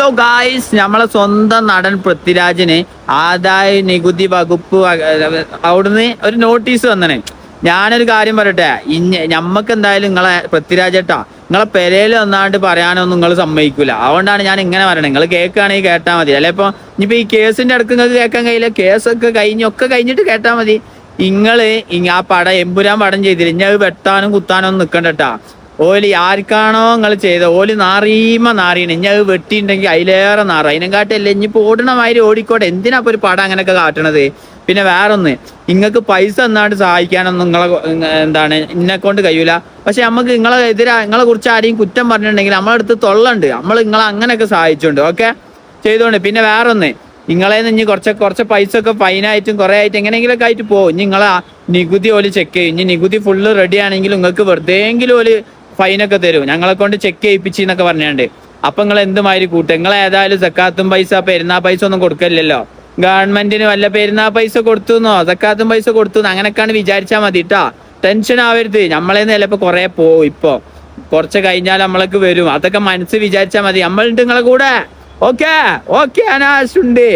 Hello guys, നമ്മളെ സ്വന്തം നടൻ പൃഥ്വിരാജിന് ആദായ നികുതി വകുപ്പ് അവിടുന്ന് ഒരു നോട്ടീസ് വന്നേ. ഞാനൊരു കാര്യം പറയട്ടെ, ഞമ്മക്ക് എന്തായാലും നിങ്ങളെ പൃഥ്വിരാജേട്ടാ നിങ്ങളെ പെരയിൽ വന്നാണ്ട് പറയാനൊന്നും നിങ്ങൾ സമ്മതിക്കൂല. അതുകൊണ്ടാണ് ഞാൻ ഇങ്ങനെ പറയണത്. നിങ്ങൾ കേൾക്കുകയാണെങ്കിൽ കേട്ടാൽ മതി. അല്ലെ ഇപ്പൊ ഇനിയിപ്പോ ഈ കേസിന്റെ അടുക്ക് നിങ്ങൾക്ക് കേൾക്കാൻ കഴിയില്ല. കേസൊക്കെ കഴിഞ്ഞിട്ട് കേട്ടാൽ മതി. നിങ്ങള് ആ പടം എമ്പുരാൻ പടം ചെയ്തില്ല, ഇനി അത് വെട്ടാനും കുത്താനും ഒന്നും നിക്കണ്ടട്ടാ. ഓല് ആർക്കാണോ നിങ്ങൾ ചെയ്ത ഓല് നാറീണ ഇനി അത് വെട്ടിയിട്ടുണ്ടെങ്കിൽ അതിലേറെ നാറ അതിനെക്കാട്ടല്ലേ ഇനിയിപ്പോ ഓടണമാതിരി ഓടിക്കോട്ടെ. എന്തിനാ ഇപ്പൊ ഒരു പടം അങ്ങനെയൊക്കെ കാട്ടണത്? പിന്നെ വേറൊന്ന്, നിങ്ങൾക്ക് പൈസ എന്നാണ്ട് സഹായിക്കാനൊന്നും എന്താണ് ഇന്നെ കൊണ്ട് കഴിയൂല. പക്ഷെ നമുക്ക് നിങ്ങളെ കുറിച്ച് ആരെയും കുറ്റം പറഞ്ഞിട്ടുണ്ടെങ്കിൽ നമ്മളെ അടുത്ത് തൊള്ളുണ്ട്. നമ്മൾ നിങ്ങളെ അങ്ങനെയൊക്കെ സഹായിച്ചുണ്ട്. ഓക്കെ, ചെയ്തോണ്ട്. പിന്നെ വേറൊന്ന്, നിങ്ങളേന്ന് ഇനി കുറച്ച് പൈസ ഒക്കെ ഫൈനായിട്ടും കുറെ ആയിട്ട് എങ്ങനെയെങ്കിലൊക്കെ ആയിട്ട് പോകും. ഇനി നിങ്ങളെ നികുതി ഓല് ചെക്ക് ചെയ്യും. ഇനി നികുതി ഫുള്ള് റെഡി ആണെങ്കിൽ നിങ്ങൾക്ക് വെറുതെങ്കിലും ഓല് ഫൈനൊക്കെ തരും. ഞങ്ങളെ കൊണ്ട് ചെക്ക് ചെയ്യിപ്പിച്ചെന്നൊക്കെ പറഞ്ഞാണ്ട്. അപ്പൊ നിങ്ങൾ എന്തുമാതിരി കൂട്ടും? നിങ്ങൾ ഏതായാലും സക്കാത്തും പൈസ പെരുന്നാ പൈസ ഒന്നും കൊടുക്കലില്ലല്ലോ. ഗവൺമെന്റിന് വല്ല പെരുന്നാ പൈസ കൊടുത്തുന്നോ സക്കാത്തും പൈസ കൊടുത്തു അങ്ങനെയൊക്കെയാണ് വിചാരിച്ചാൽ മതി കേട്ടാ. ടെൻഷൻ ആവരുത്. നമ്മളേന്ന് ചിലപ്പോ കുറെ പോവും. ഇപ്പൊ കുറച്ച് കഴിഞ്ഞാൽ നമ്മളൊക്കെ വരും. അതൊക്കെ മനസ്സ് വിചാരിച്ചാൽ മതി. നമ്മളുണ്ട് നിങ്ങളെ കൂടെ. Okay okay, അനാശുണ്ട്.